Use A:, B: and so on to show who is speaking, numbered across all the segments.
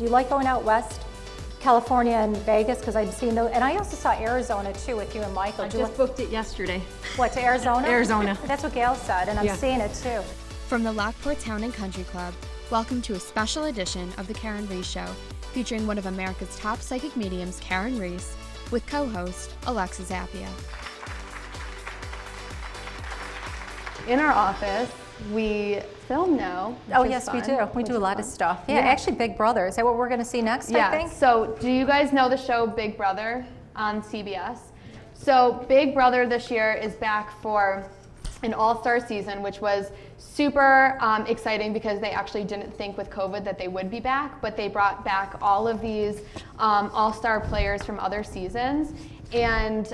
A: Do you like going out west? California and Vegas, because I've seen those, and I also saw Arizona too with you and Michael.
B: I just booked it yesterday.
A: What, to Arizona?
B: Arizona.
A: That's what Gail said, and I'm seeing it too.
C: From the Lockport Town and Country Club, welcome to a special edition of The Karyn Reece Show, featuring one of America's top psychic mediums, Karyn Reece, with co-host Alexis Appia.
D: In our office, we film now.
A: Oh yes, we do. We do a lot of stuff. Yeah, actually Big Brother. Is that what we're going to see next, I think?
D: So do you guys know the show Big Brother on CBS? So Big Brother this year is back for an all-star season, which was super exciting because they actually didn't think with COVID that they would be back, but they brought back all of these all-star players from other seasons. And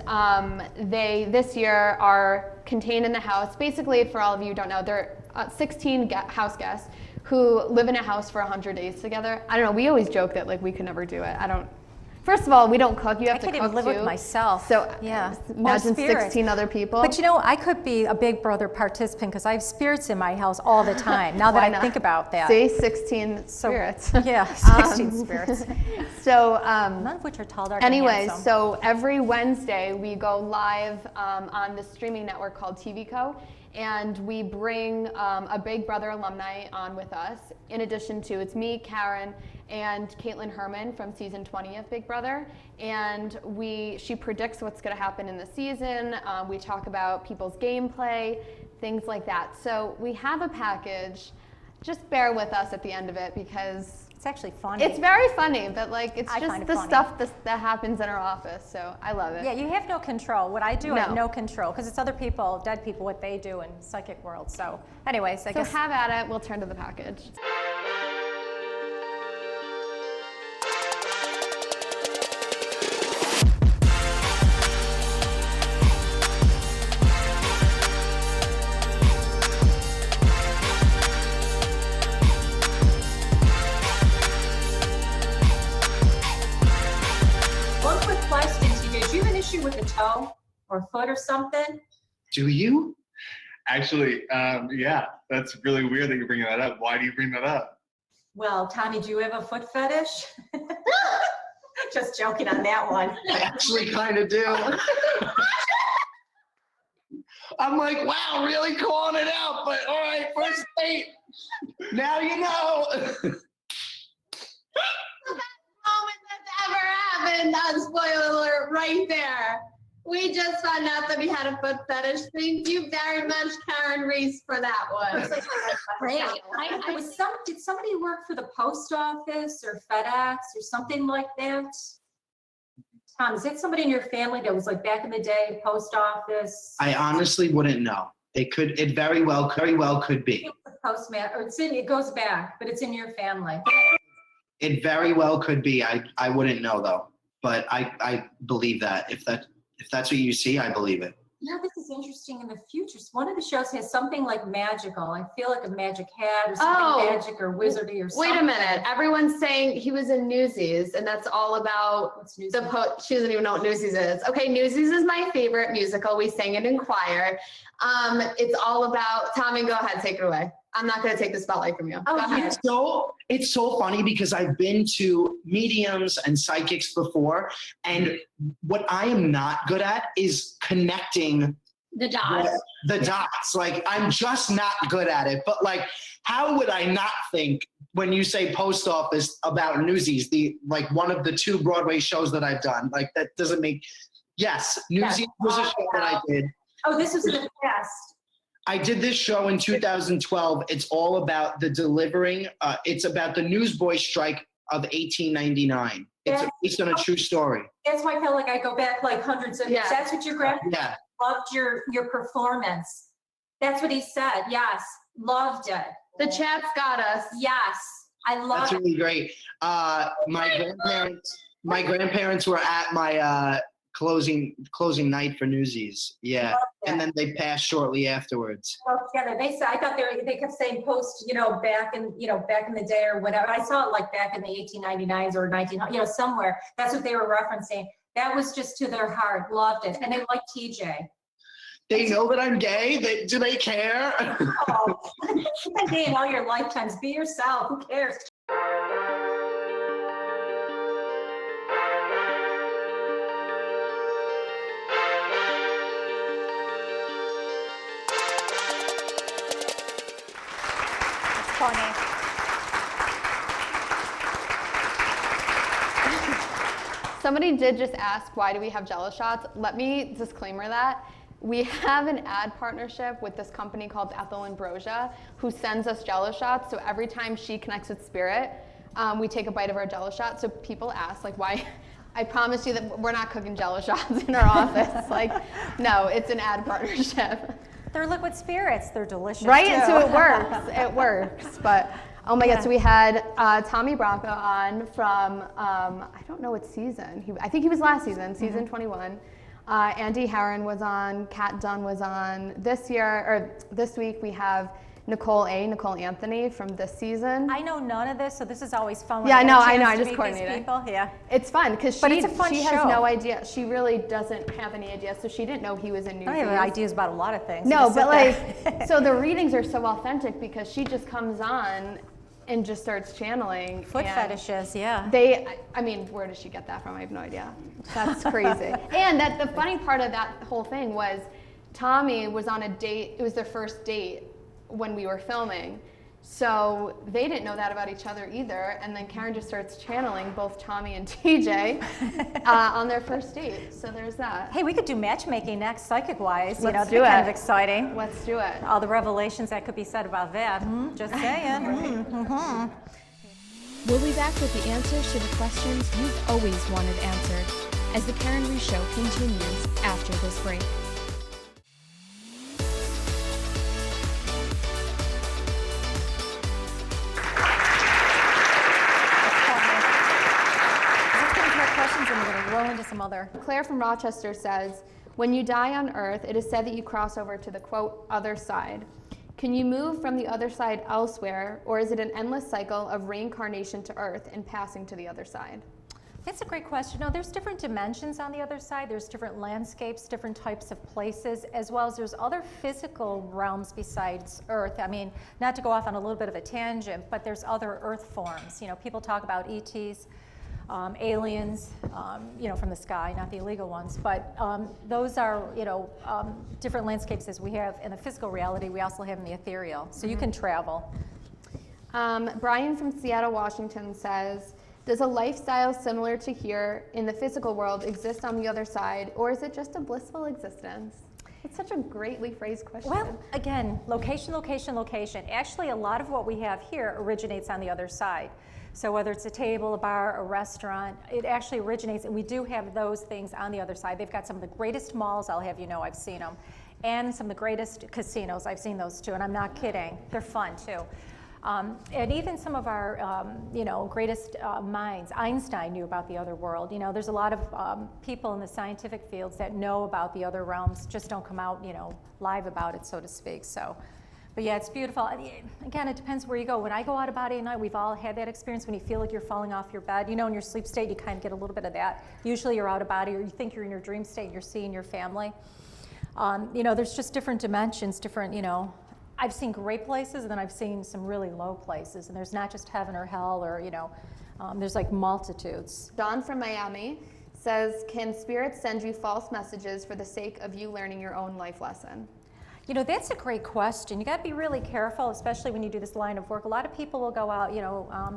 D: they, this year, are contained in the house. Basically, for all of you who don't know, they're 16 house guests who live in a house for 100 days together. I don't know, we always joke that like we could never do it. First of all, we don't cook, you have to cook too. I can't even live with myself. So yeah, imagine 16 other people.
A: But you know, I could be a Big Brother participant because I have spirits in my house all the time, now that I think about that.
D: See, 16 spirits.
A: Yeah, 16 spirits.
D: So,
A: none of which are tall, dark,
D: anyways, so every Wednesday we go live on the streaming network called TV Co. And we bring a Big Brother alumni on with us. In addition to, it's me, Karyn, and Caitlin Herman from season 20 of Big Brother. And she predicts what's gonna happen in the season. We talk about people's gameplay, things like that. So we have a package. Just bear with us at the end of it because
A: it's actually funny.
D: It's very funny, but like it's just the stuff that happens in our office, so I love it.
A: Yeah, you have no control. What I do, I have no control because it's other people, dead people, what they do in psychic world. So anyways, I guess.
D: So have at it, we'll turn to the package.
E: With a toe or foot or something?
F: Do you? Actually, yeah, that's really weird that you're bringing that up. Why do you bring that up?
E: Well, Tommy, do you have a foot fetish? Just joking on that one.
F: I actually kind of do. I'm like, wow, really calling it out, but all right, first date. Now you know.
G: Happened on Spoiler Alert right there. We just found out that we had a foot fetish. Thank you very much, Karyn Reece, for that one.
E: Great. Did somebody work for the post office or FedEx or something like that? Tom, is that somebody in your family that was like back in the day, post office?
H: I honestly wouldn't know. It very well could be.
E: Postman, or it goes back, but it's in your family.
H: It very well could be. I wouldn't know though, but I believe that. If that's what you see, I believe it.
E: Yeah, this is interesting in the future. So one of the shows has something like magical. I feel like a magic hat or something magic or wizardy or something.
D: Wait a minute. Everyone's saying he was in Newsies, and that's all about she doesn't even know what Newsies is. Okay, Newsies is my favorite musical. We sang it in choir. It's all about, Tommy, go ahead, take it away. I'm not going to take the spotlight from you.
H: It's so funny because I've been to mediums and psychics before, and what I am not good at is connecting
G: the dots.
H: The dots. Like, I'm just not good at it. But like, how would I not think when you say post office about Newsies, one of the 2 Broadway shows that I've done? Like, that doesn't make. Yes, Newsies was a show that I did.
E: Oh, this is in the past.
H: I did this show in 2012. It's all about the delivering. It's about the newsboy strike of 1899. It's based on a true story.
E: That's why I feel like I go back like hundreds of years. That's what your grandfather loved your performance. That's what he said. Yes, loved it.
D: The chat's got us.
E: Yes, I love it.
H: That's really great. My grandparents were at my closing night for Newsies. Yeah, and then they passed shortly afterwards.
E: Well, together, I thought they kept saying post, back in the day or whatever. I saw it like back in the 1899s or 1900, somewhere. That's what they were referencing. That was just to their heart. Loved it, and they like TJ.
H: They know that I'm gay. Do they care?
E: Oh, you've been gay in all your lifetimes. Be yourself. Who cares?
D: somebody did just ask, why do we have Jello shots? Let me disclaimer that. We have an ad partnership with this company called Ethel Ambrosia, who sends us Jello shots. So every time she connects with Spirit, we take a bite of our Jello shot. So people ask, like, why? I promise you that we're not cooking Jello shots in our office. Like, no, it's an ad partnership.
A: They're liquid spirits. They're delicious.
D: Right?
A: too.
D: And so it works. It works. But oh my God! So we had Tommy Bronco on from I don't know what season. I think he was last season, season 21. Andy Herron was on. Kat Dunn was on. This week we have Nicole Anthony from this season.
A: I know none of this, so this is always fun.
D: Yeah,
A: when
D: no,
A: get a
D: I know.
A: chance
D: I
A: to
D: just
A: meet these
D: coordinated.
A: people. Yeah.
D: It's fun because she
A: show.
D: has no idea. She really doesn't have any idea, so she didn't know he was in Newsies.
A: I have ideas about a lot of things.
D: No,
A: Just
D: but
A: sit there.
D: like, so the readings are so authentic because she just comes on and just starts channeling.
A: Foot
D: and
A: fetishes, yeah.
D: I mean, where does she get that from? I have no idea. That's crazy. And that the funny part of that whole thing was Tommy was on a date. It was their first date when we were filming. So they didn't know that about each other either. And then Karyn just starts channeling both Tommy and TJ on their first date. So there's that.
A: Hey, we could do matchmaking next, psychic-wise.
D: Let's
A: That'd
D: do
A: be kind
D: it.
A: of exciting.
D: Let's do it.
A: All the revelations that could be said about that. Just saying.
C: We'll be back with the answers to the questions you've always wanted answered as the Karyn Reece Show continues after this break.
A: Roll into some other.
D: Claire from Rochester says, when you die on Earth, it is said that you cross over to the, quote, other side. Can you move from the other side elsewhere, or is it an endless cycle of reincarnation to Earth and passing to the other side?
A: That's a great question. No, there's different dimensions on the other side. There's different landscapes, different types of places, as well as there's other physical realms besides Earth. I mean, not to go off on a little bit of a tangent, but there's other Earth forms. You know, people talk about ETs. Aliens, from the sky, not the illegal ones, but those are, different landscapes as we have in the physical reality. We also have in the ethereal, so you can travel.
D: Brian from Seattle, Washington says, does a lifestyle similar to here in the physical world exist on the other side, or is it just a blissful existence? It's such a greatly phrased question.
A: Well, again, location, location, location. Actually, a lot of what we have here originates on the other side. So whether it's a table, a bar, a restaurant, it actually originates, and we do have those things on the other side. They've got some of the greatest malls, I'll have you know, I've seen them, and some of the greatest casinos, I've seen those too, and I'm not kidding. They're fun too. And even some of our, greatest minds. Einstein knew about the other world. You know, there's a lot of people in the scientific fields that know about the other realms, just don't come out, live about it, so to speak. So. But yeah, it's beautiful. Again, it depends where you go. When I go out of body at night, we've all had that experience when you feel like you're falling off your bed. In your sleep state, you kind of get a little bit of that. Usually you're out of body, or you think you're in your dream state and you're seeing your family. There's just different dimensions, I've seen great places, and then I've seen some really low places. And there's not just heaven or hell, or, there's like multitudes.
D: Dawn from Miami says, can spirits send you false messages for the sake of you learning your own life lesson?
A: That's a great question. You got to be really careful, especially when you do this line of work. A lot of people will go out,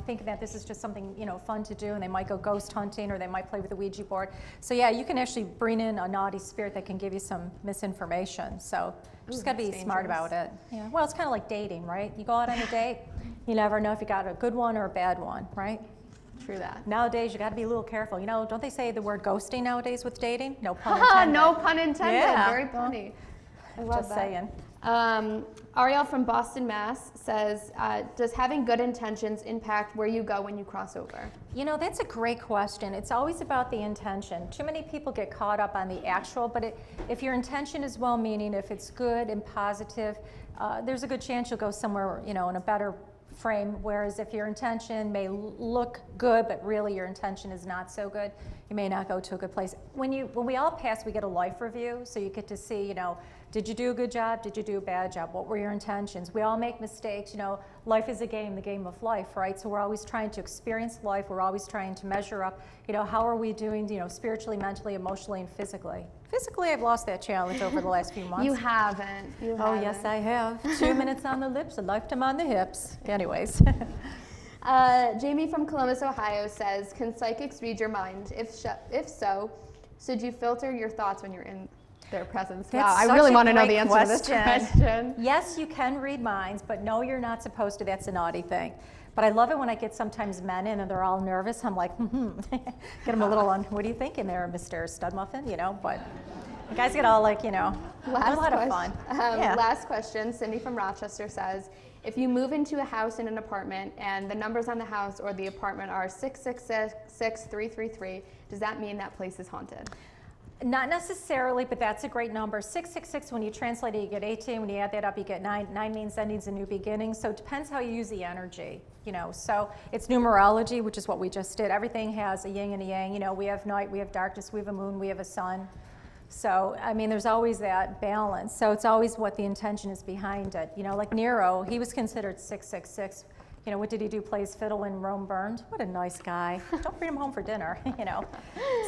A: thinking that this is just something, fun to do, and they might go ghost hunting, or they might play with a Ouija board. So yeah, you can actually bring in a naughty spirit that can give you some misinformation. So just got to be smart about it. Yeah. Well, it's kind of like dating, right? You go out on a date, you never know if you got a good one or a bad one, right?
D: True that.
A: Nowadays, you got to be a little careful. Don't they say the word ghosting nowadays with dating? No pun intended.
D: No pun intended.
A: Yeah.
D: Very funny. I love
A: Just
D: that.
A: saying.
D: Ariel from Boston, Mass. says, does having good intentions impact where you go when you cross over?
A: That's a great question. It's always about the intention. Too many people get caught up on the actual, but if your intention is well-meaning, if it's good and positive, there's a good chance you'll go somewhere, in a better frame, whereas if your intention may look good, but really your intention is not so good, you may not go to a good place. When we all pass, we get a life review, so you get to see, did you do a good job? Did you do a bad job? What were your intentions? We all make mistakes. Life is a game, the game of life, right? So we're always trying to experience life. We're always trying to measure up, how are we doing, spiritually, mentally, emotionally, and physically. Physically, I've lost that challenge over the last few months.
D: You haven't.
A: Oh, yes, I have. 2 minutes on the lips, a lifetime on the hips. Anyways.
D: Jamie from Columbus, Ohio says, can psychics read your mind? If so, should you filter your thoughts when you're in their presence?
A: That's
D: wow, I
A: such
D: really
A: a
D: want to know
A: great
D: the answer to this question.
A: Yes, you can read minds, but no, you're not supposed to. That's a naughty thing. But I love it when I get sometimes men in and they're all nervous. I'm like, get them a little on, what are you thinking there, Mr. Stud Muffin? You know, but the guys get all like, you know, a lot of fun. Yeah.
D: Last question, Cindy from Rochester says, if you move into a house in an apartment and the numbers on the house or the apartment are 666-333, does that mean that place is haunted?
A: Not necessarily, but that's a great number. 666, when you translate it, you get 18. When you add that up, you get 9. 9 means that needs a new beginning. So it depends how you use the energy, you know. So it's numerology, which is what we just did. Everything has a yin and a yang. You know, we have night, we have darkness, we have a moon, we have a sun. So, I mean, there's always that balance. So it's always what the intention is behind it. You know, like Nero, he was considered 666. You know, what did he do? Plays fiddle when Rome burned? What a nice guy. Don't bring him home for dinner, you know.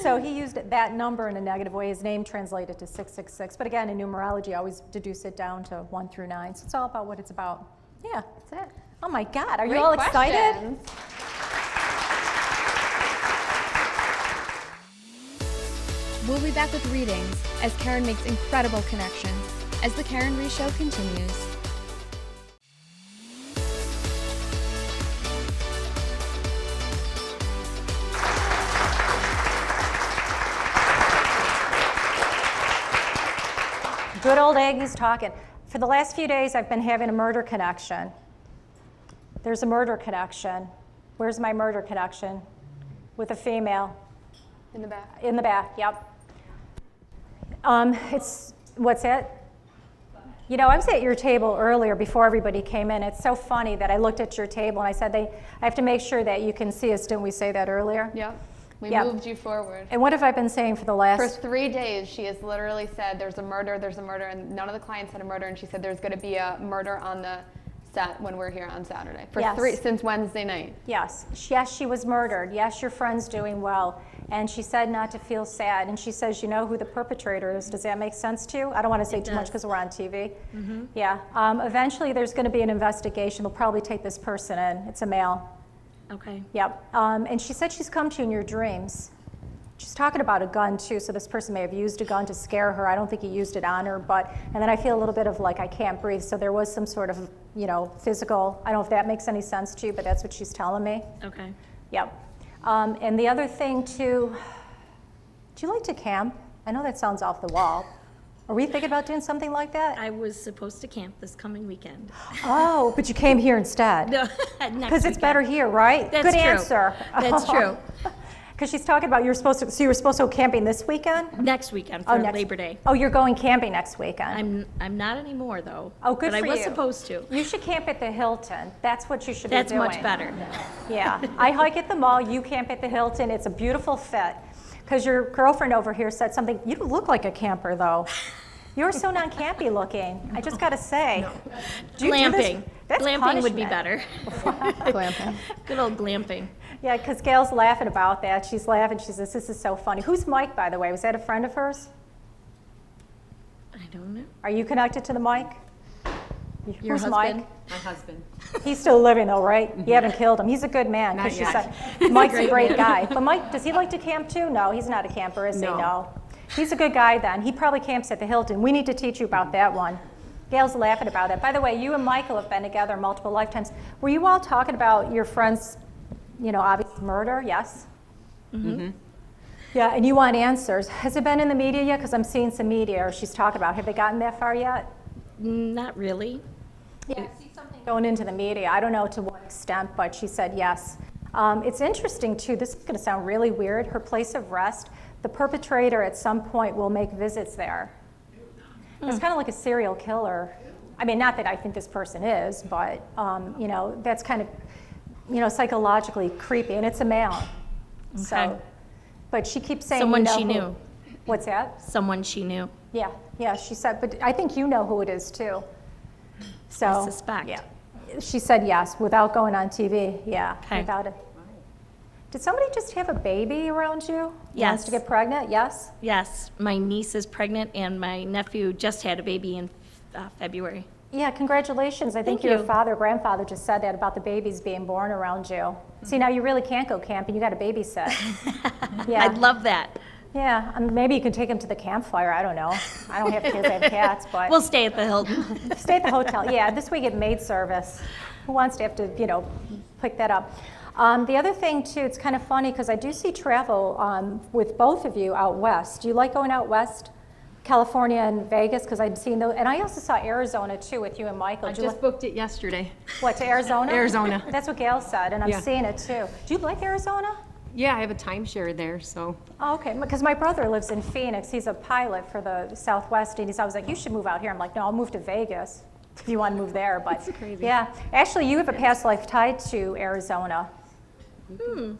A: So he used that number in a negative way. His name translated to 666. But again, in numerology, I always deduce it down to 1 through 9. So it's all about what it's about. Yeah.
D: That's it.
A: Oh my God, are
D: Great
A: you all
D: questions.
A: excited?
C: We'll be back with readings as Karyn makes incredible connections as the Karyn Reece Show continues.
A: Good old Aggie's talking. For the last few days, I've been having a murder connection. There's a murder connection. Where's my murder connection? With a female.
D: In the back.
A: In the back, yep. What's it? You know, I was at your table earlier before everybody came in. It's so funny that I looked at your table and I said, I have to make sure that you can see us. Didn't we say that earlier?
D: Yep. We
A: Yep.
D: moved you forward.
A: And what have I been saying for the last?
D: For 3 days, she has literally said, there's a murder, and none of the clients had a murder, and she said there's going to be a murder on the set when we're here on Saturday.
A: Yes.
D: Since Wednesday night.
A: Yes. Yes, she was murdered. Yes, your friend's doing well. And she said not to feel sad. And she says, you know who the perpetrator is. Does that make sense to you? I don't want to say too much because we're on TV. Mm-hmm. Yeah. Eventually, there's going to be an investigation. They'll probably take this person in. It's a male.
B: Okay.
A: Yep. And she said she's come to you in your dreams. She's talking about a gun too, so this person may have used a gun to scare her. I don't think he used it on her, and then I feel a little bit of like I can't breathe, so there was some sort of, you know, physical, I don't know if that makes any sense to you, but that's what she's telling me.
B: Okay.
A: Yep. And the other thing too, do you like to camp? I know that sounds off the wall. Are we thinking about doing something like that?
B: I was supposed to camp this coming weekend.
A: Oh, but you came here instead.
B: No,
A: Because it's better here, right?
B: That's
A: Good
B: true.
A: answer.
B: That's true.
A: Because she's talking about you were supposed to go camping this weekend?
B: Next weekend for Labor Day.
A: Oh, you're going camping next weekend.
B: I'm not anymore though.
A: Oh, good
B: but
A: for
B: I was
A: you.
B: supposed to.
A: You should camp at the Hilton. That's what you should be
B: That's
A: doing.
B: much better.
A: Yeah. I hike at the mall, you camp at the Hilton. It's a beautiful fit. Because your girlfriend over here said something, you don't look like a camper though. You're so non-campy looking. I just got to say.
B: No.
A: Do you do this?
B: Glamping.
A: That's
B: Glamping would be
A: punishment.
B: better.
D: Glamping.
B: Good old glamping.
A: Yeah, because Gail's laughing about that. She's laughing. She says, this is so funny. Who's Mike, by the way? Was that a friend of hers?
B: I don't know.
A: Are you connected to the mic?
B: Your
A: Who's
B: husband?
A: Mike?
I: My husband.
A: He's still living though, right? You haven't killed him. He's a good man. 'Cause
I: Not
A: she
I: yet.
A: said, Mike's a
B: great
A: great
B: man.
A: guy. But Mike, does he like to camp too? No, he's not a camper, is he?
I: No.
A: No. He's a good guy then. He probably camps at the Hilton. We need to teach you about that one. Gail's laughing about it. By the way, you and Michael have been together multiple lifetimes. Were you all talking about your friend's, you know, obvious murder? Yes?
I: Mm-hmm.
A: Yeah, and you want answers. Has it been in the media yet? Because I'm seeing some media, or she's talking about. Have they gotten that far yet?
B: Not really.
A: Yeah, I see something going into the media. I don't know to what extent, but she said yes. It's interesting too, this is gonna sound really weird, her place of rest, the perpetrator at some point will make visits there. It's kind of like a serial killer. I mean, not that I think this person is, but you know, that's kind of, you know, psychologically creepy, and it's a male.
B: Okay.
A: So, but she keeps saying,
B: Someone
A: you know
B: she
A: who-
B: knew.
A: What's that?
B: Someone she knew.
A: Yeah, she said, but I think you know who it is too. So,
B: I suspect.
A: Yeah. She said yes, without going on TV, yeah,
B: Okay.
A: without it. Did somebody just have a baby around you? Wants
B: Yes.
A: to get pregnant, yes?
B: Yes, my niece is pregnant and my nephew just had a baby in February.
A: Yeah, congratulations. I think
B: Thank
A: your
B: you.
A: father, grandfather just said that about the babies being born around you. See, now you really can't go camping. You got a babysit. Yeah.
B: I'd love that.
A: Yeah, maybe you can take them to the campfire. I don't know. I don't have kids, I have cats, but
B: We'll stay at the Hilton.
A: stay at the hotel. Yeah, this week at maid service. Who wants to have to, pick that up? The other thing too, it's kind of funny because I do see travel with both of you out west. Do you like going out west? California and Vegas, because I'd seen those, and I also saw Arizona too with you and Michael.
I: I
A: Do you
I: just booked it yesterday.
A: what, to Arizona?
I: Arizona.
A: That's what Gail said, and I'm
I: Yeah.
A: seeing it too. Do you like Arizona?
I: Yeah, I have a timeshare there, so.
A: Oh, okay, because my brother lives in Phoenix. He's a pilot for the Southwest, and I was like, you should move out here. I'm like, no, I'll move to Vegas if you want to move there. But
I: That's crazy.
A: yeah, actually, you have a past life tied to Arizona.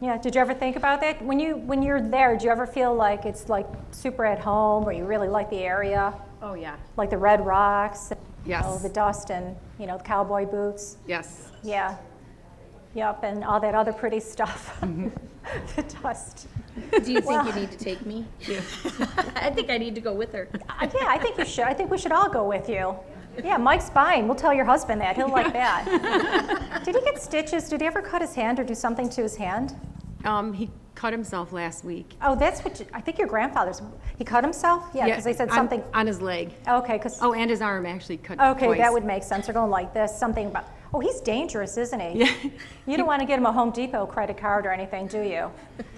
A: Yeah, did you ever think about that? When you're there, do you ever feel like it's like super at home, or you really like the area,
I: Oh, yeah.
A: like the red rocks,
I: Yes.
A: the dust, and the cowboy boots?
I: Yes.
A: Yeah. Yep, and all that other pretty stuff. The dust.
B: Do you think you need to take me? Yeah. I think I need to go with her.
A: Yeah, I think you should. I think we should all go with you. Yeah, Mike's fine. We'll tell your husband that. He'll like that. Did he get stitches? Did he ever cut his hand or do something to his hand?
I: He cut himself last week.
A: Oh, that's what I think your grandfather's. He cut himself? Yeah, because they said
I: on-
A: something.
I: On his leg.
A: Okay, because.
I: Oh, and his arm actually cut
A: Okay,
I: twice.
A: that would make sense. They're going like this. Something about. Oh, he's dangerous, isn't he?
I: Yeah.
A: You don't want to get him a Home Depot credit card or anything, do you?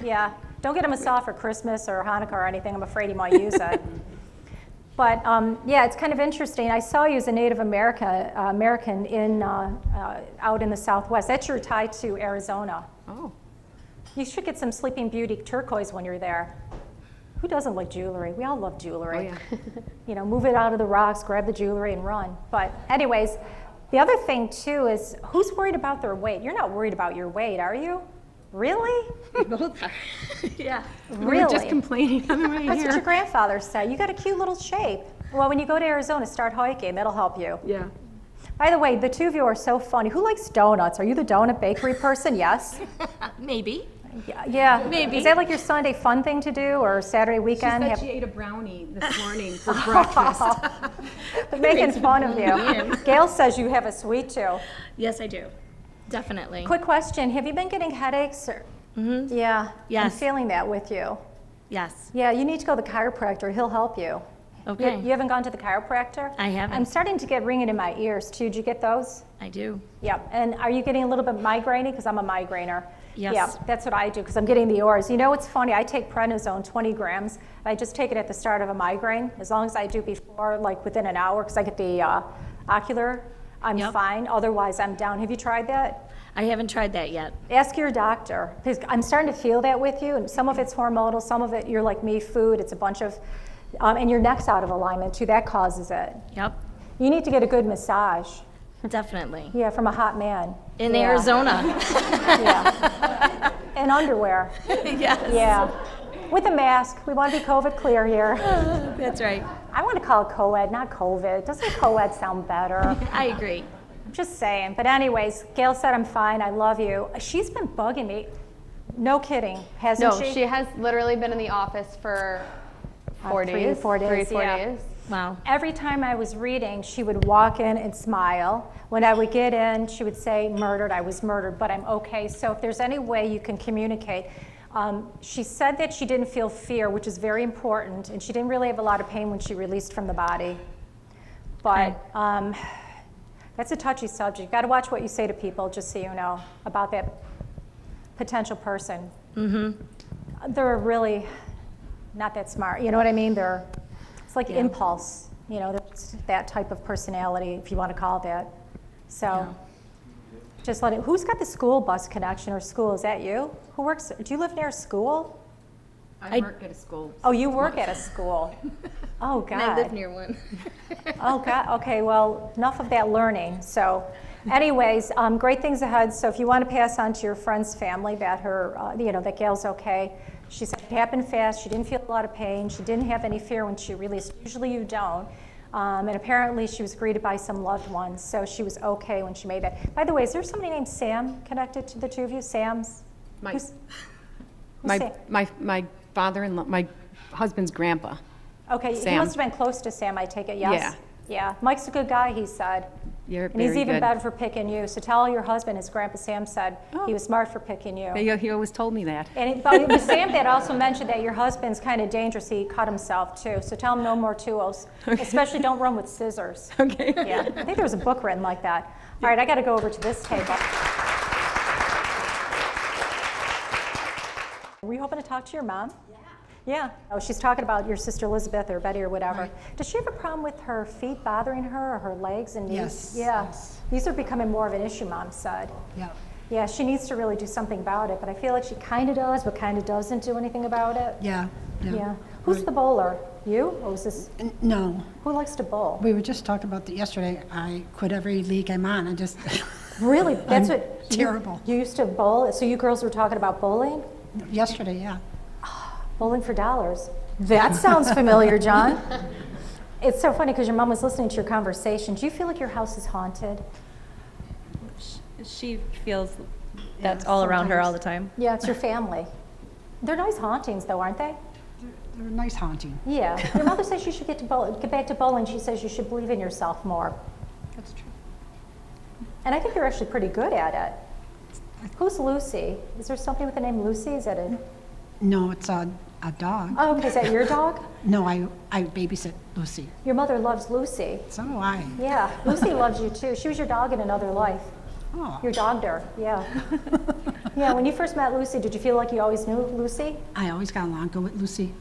A: Yeah. Don't get him a saw for Christmas or Hanukkah or anything. I'm afraid he might use it. But yeah, it's kind of interesting. I saw you as a Native American in out in the Southwest. That's your tie to Arizona.
I: Oh.
A: You should get some Sleeping Beauty turquoise when you're there. Who doesn't like jewelry? We all love jewelry.
I: Oh, yeah.
A: Move it out of the rocks, grab the jewelry, and run. But anyways, the other thing too is who's worried about their weight? You're not worried about your weight, are you? Really?
B: Both are. Yeah.
I: We
A: Really?
I: were just complaining on the way
A: That's
I: here.
A: what your grandfather said. You got a cute little shape. Well, when you go to Arizona, start hiking. That'll help you.
I: Yeah.
A: By the way, the two of you are so funny. Who likes donuts? Are you the donut bakery person? Yes.
B: Maybe.
A: Yeah.
B: Maybe.
A: Is that like your Sunday fun thing to do, or Saturday
I: She
A: weekend?
I: said she ate a brownie this morning for breakfast.
A: Making fun of you. Gail says you have a sweet tooth.
B: Yes, I do. Definitely.
A: Quick question: have you been getting headaches? Yeah. I'm
B: Yes.
A: feeling that with you.
B: Yes.
A: Yeah, you need to go to the chiropractor. He'll help you.
B: Okay.
A: You haven't gone to the chiropractor?
B: I haven't.
A: I'm starting to get ringing in my ears too. Did you get those?
B: I do.
A: Yeah. And are you getting a little bit migraine-y? Because I'm a migrainer.
B: Yes.
A: Yeah, that's what I do because I'm getting the oars. You know what's funny? I take prednisone, 20 grams. I just take it at the start of a migraine. As long as I do before, like within an hour, because I get the ocular, I'm
B: Yep.
A: fine. Otherwise, I'm down. Have you tried that?
B: I haven't tried that yet.
A: Ask your doctor, because I'm starting to feel that with you, and some of it's hormonal, some of it, you're like me, food, it's a bunch of, and your neck's out of alignment too, that causes it.
B: Yep.
A: You need to get a good massage.
B: Definitely.
A: Yeah, from a hot man.
B: In
A: Yeah.
B: Arizona.
A: Yeah. And underwear.
B: Yes.
A: Yeah. With a mask. We want to be COVID clear here.
B: That's right.
A: I want to call it co-ed, not COVID. Doesn't co-ed sound better?
B: I agree.
A: Just saying. But anyways, Gail said I'm fine. I love you. She's been bugging me. No kidding, hasn't
D: No,
A: she?
D: she has literally been in the office for 4 days.
A: 4 days.
D: 3-4
A: yeah.
D: days.
B: Wow.
A: Every time I was reading, she would walk in and smile. When I would get in, she would say, murdered, I was murdered, but I'm okay. So if there's any way you can communicate. She said that she didn't feel fear, which is very important, and she didn't really have a lot of pain when she released from the body. But that's a touchy subject. You've got to watch what you say to people, just so you know, about that potential person. Mm-hmm. They're really not that smart, you know what I mean? It's like impulse, that's that type of personality, if you want to call it that. So just let it, who's got the school bus connection or school? Is that you? Who works, do you live near a school?
I: I work at a school.
A: Oh, you work at a school. Oh, God.
B: And I live near one.
A: Oh, God. Okay, well, enough of that learning. So anyways, great things ahead. So if you want to pass on to your friend's family that that Gail's okay. She said it happened fast. She didn't feel a lot of pain. She didn't have any fear when she released. Usually you don't. And apparently she was greeted by some loved ones. So she was okay when she made that. By the way, is there somebody named Sam connected to the two of you? Sam's? Who's Sam?
I: My father-in-law, my husband's grandpa.
A: Okay, he
I: Sam.
A: must have been close to Sam, I take it, yes? Yeah, Mike's a good guy, he said.
I: You're
A: And he's
I: very
A: even
I: good.
A: better for picking you. So tell your husband, as Grandpa Sam said,
I: Oh.
A: he was smart for picking you.
I: He always told me that.
A: And but it was Sam that also mentioned that your husband's kind of dangerous. He cut himself too. So tell him no more 2-0s. Especially don't run with scissors.
I: Okay.
A: Yeah, I think there was a book written like that. All right, I got to go over to this table. Were you hoping to talk to your mom? Yeah. Oh, she's talking about your sister Elizabeth or Betty or whatever.
J: Right.
A: Does she have a problem with her feet bothering her or her legs and knees?
J: Yes,
A: Yeah.
J: yes.
A: These are becoming more of an issue, Mom said.
J: Yeah.
A: Yeah, she needs to really do something about it, but I feel like she kind of does, but kind of doesn't do anything about it.
J: Yeah.
A: Yeah. Who's the bowler? You? Or was this,
J: No,
A: who likes to bowl?
J: we were just talking about that yesterday. I quit every league I'm on. I just,
A: Really? That's
J: I'm
A: what.
J: terrible.
A: You used to bowl? So you girls were talking about bowling?
J: yesterday, yeah.
A: Bowling for dollars. That sounds familiar, John. It's so funny because your mom was listening to your conversation. Do you feel like your house is haunted?
B: She feels that's all around her all the time.
A: Yeah, it's your family. They're nice hauntings, though, aren't they?
J: They're nice haunting.
A: Yeah. Your mother says you should get back to bowling. She says you should believe in yourself more.
J: That's true.
A: And I think you're actually pretty good at it. Who's Lucy? Is there something with the name Lucy? Is that a...
J: No, it's a dog.
A: Oh, okay. Is that your dog?
J: No, I babysit Lucy.
A: Your mother loves Lucy.
J: So do I.
A: Yeah. Lucy loves you, too. She was your dog in another life.
J: Oh.
A: Your dogged her. Yeah. Yeah. When you first met Lucy, did you feel like you always knew Lucy?
J: I always got along good with Lucy.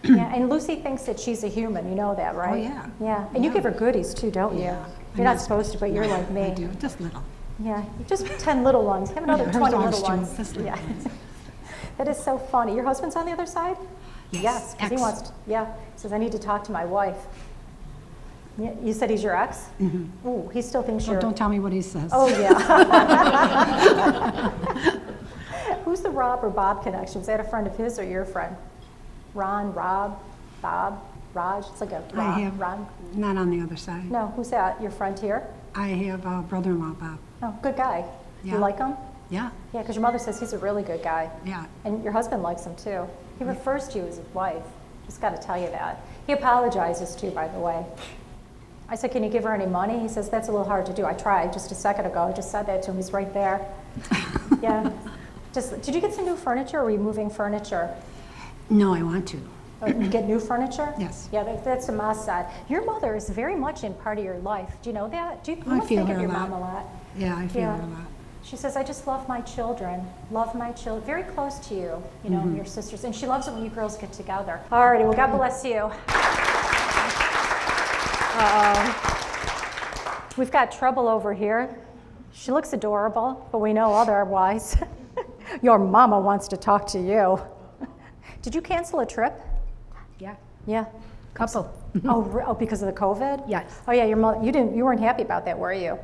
A: Yeah. And Lucy thinks that she's a human. You know that, right?
J: Oh, yeah.
A: Yeah. And you give her goodies, too, don't you?
J: Yeah.
A: You're not supposed to, but you're like me.
J: I do, just little.
A: Yeah, just 10 little ones. Have another
J: Yeah, hers
A: 20
J: always
A: little
J: do,
A: ones.
J: just little
A: Yeah.
J: ones.
A: That is so funny. Your husband's on the other side?
J: Yes,
A: because he
J: ex.
A: wants to, yeah, he says, I need to talk to my wife. Yeah, you said he's your ex? Mm-hmm. Ooh, he still thinks you're...
J: Don't tell me what he says.
A: Oh, yeah. Who's the Rob or Bob connection? Was that a friend of his or your friend? Ron, Rob, Bob, Raj? It's like a
J: I
A: Rob,
J: have,
A: Ron.
J: not on the other side.
A: No, who's that? Your friend here?
J: I have a brother-in-law, Bob.
A: Oh, good guy.
J: Yeah.
A: You like him?
J: Yeah,
A: Yeah, because your mother says he's a really good guy.
J: yeah.
A: And your husband likes him too. He refers to you as his wife. Just got to tell you that. He apologizes too, by the way. I said, can you give her any money? He says, that's a little hard to do. I tried just a second ago. I just said that to him. He's right there. Yeah. Did you get some new furniture or were you moving furniture?
J: No, I want to.
A: You get new furniture?
J: Yes.
A: Yeah, that's what Ma said. Your mother is very much in part of your life. Do you know that? You must
J: feel
A: think of
J: her
A: your
J: a lot.
A: mom a lot.
J: Yeah, I feel
A: Yeah.
J: it a lot.
A: She says, I just love my children, very close to you, you know, your sisters. And she loves it when you girls get together. All righty, well, God bless you. We've got trouble over here. She looks adorable, but we know otherwise. Your mama wants to talk to you. Did you cancel a trip?
K: Yeah,
A: Yeah.
K: couple.
A: Oh, because of the COVID?
K: Yes.
A: Oh, yeah, your mother, you weren't happy about that, were you?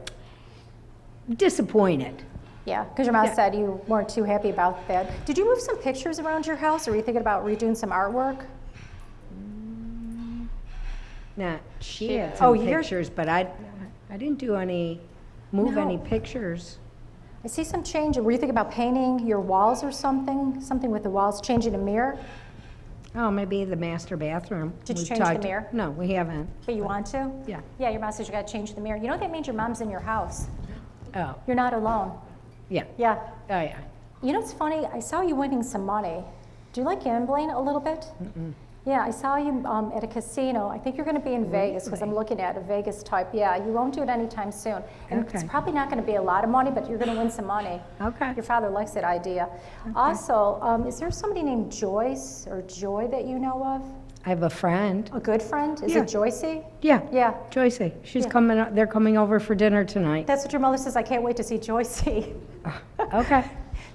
K: Disappointed.
A: Yeah, because your mom
K: Yeah.
A: said you weren't too happy about that. Did you move some pictures around your house, or were you thinking about redoing some artwork?
K: Nah, she had
A: Oh,
K: some
A: you're-
K: pictures, but I didn't do any, move any
A: No.
K: pictures.
A: I see some change. Were you thinking about painting your walls or something? Something with the walls, changing a mirror?
K: Oh, maybe the master bathroom.
A: Did you
K: We've
A: change the
K: talked-
A: mirror?
K: No, we haven't.
A: But you want to?
K: Yeah.
A: Yeah, your mom says you got to change the mirror. You know that means your mom's in your house.
K: Oh,
A: You're not alone.
K: yeah.
A: Yeah.
K: Oh, yeah.
A: You know what's funny? I saw you winning some money. Do you like gambling a little bit? Yeah, I saw you at a casino. I think you're going to be in Vegas because I'm looking at a Vegas type. Yeah, you won't do it anytime soon. And it's
K: Okay.
A: probably not going to be a lot of money, but you're going to win some money.
K: Okay.
A: Your father likes that idea. Also, is there somebody named Joyce or Joy that you know of?
K: I have a friend.
A: A good friend? Is
K: Yeah.
A: it Joycey?
K: Yeah.
A: Yeah.
K: Joycey. She's
A: Yeah.
K: coming, they're coming over for dinner tonight.
A: That's what your mother says. I can't wait to see Joycey.
K: Okay.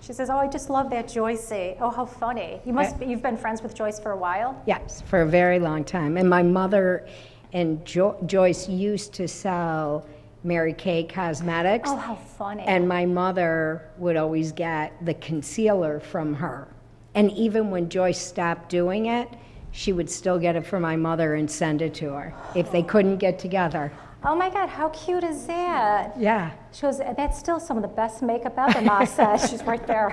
A: She says, oh, I just love that Joycey. Oh, how funny. You've been friends with Joyce for a while?
K: Yes, for a very long time. And my mother and Joyce used to sell Mary Kay cosmetics.
A: Oh, how funny.
K: And my mother would always get the concealer from her. And even when Joyce stopped doing it, she would still get it from my mother and send it to her if they couldn't get together.
A: Oh my God, how cute is that?
K: Yeah.
A: She goes, that's still some of the best makeup ever, Ma says. She's right there.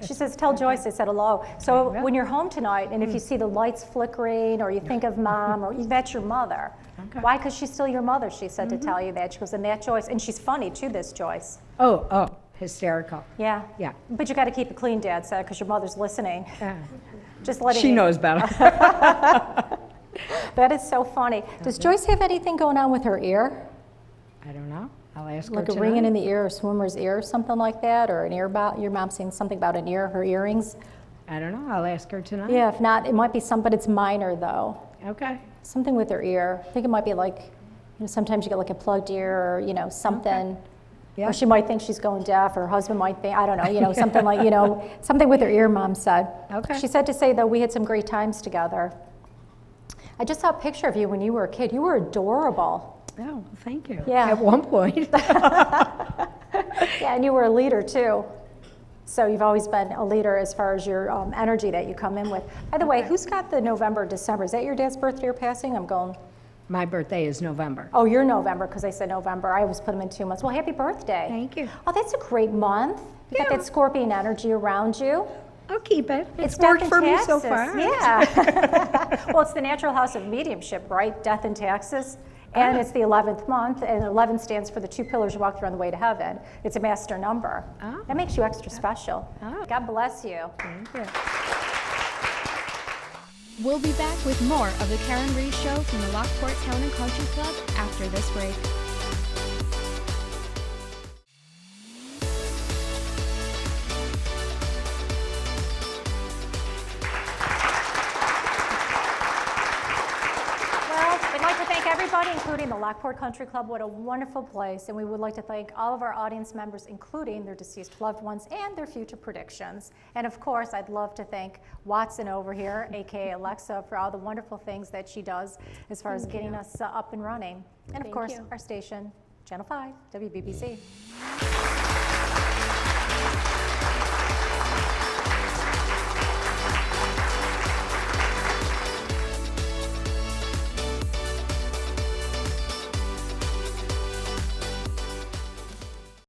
A: She says, tell Joyce I said hello. So when you're home tonight and if you see the lights flickering or you think of Mom, or that's your mother.
K: Okay.
A: Why? Because she's still your mother, she said to tell you that. She goes, and that Joyce, and she's funny too, this Joyce.
K: Oh, hysterical.
A: Yeah.
K: Yeah.
A: But you got to keep it clean, Dad said, because your mother's listening. Just letting
K: She
A: you-
K: knows better.
A: That is so funny. Does Joyce have anything going on with her ear?
K: I don't know. I'll ask her
A: Like a
K: tonight.
A: ringing in the ear or swimmer's ear or something like that? Or an ear about, your mom saying something about an ear, her earrings?
K: I don't know. I'll ask her tonight.
A: Yeah, if not, it might be some, but it's minor though.
K: Okay.
A: Something with her ear. I think it might be like, sometimes you get like a plugged ear or, something.
K: Yeah.
A: Or she might think she's going deaf, or her husband might think, I don't know, something like, something with her ear, Mom said.
K: Okay.
A: She said to say, though, we had some great times together. I just saw a picture of you when you were a kid. You were adorable.
K: Oh, thank you.
A: Yeah.
K: At one point.
A: Yeah, and you were a leader too. So you've always been a leader as far as your energy that you come in with. By the way, who's got the November, December? Is that your dad's birthday or passing? I'm going.
K: My birthday is November.
A: Oh, you're November, because I said November. I always put them in 2 months. Well, happy birthday.
K: Thank you.
A: Oh, that's a great month. You got that scorpion energy around you.
K: I'll keep it. It's
A: death
K: worked
A: and
K: for me so
A: taxes.
K: far.
A: Yeah. Well, it's the natural house of mediumship, right? Death and taxes. And it's the 11th month, and 11 stands for the 2 pillars you walk through on the way to heaven. It's a master number.
K: Oh.
A: That makes you extra special.
K: Oh.
A: God bless you.
K: Thank you.
C: We'll be back with more of the Karyn Reece Show from the Lockport Town and Country Club after this break.
A: Well, we'd like to thank everybody, including the Lockport Country Club. What a wonderful place. And we would like to thank all of our audience members, including their deceased loved ones and their future predictions. And of course, I'd love to thank Watson over here, AKA Alexa, for all the wonderful things that she does as far as getting us up and running. And of course, our station, Channel 5, WBBZ.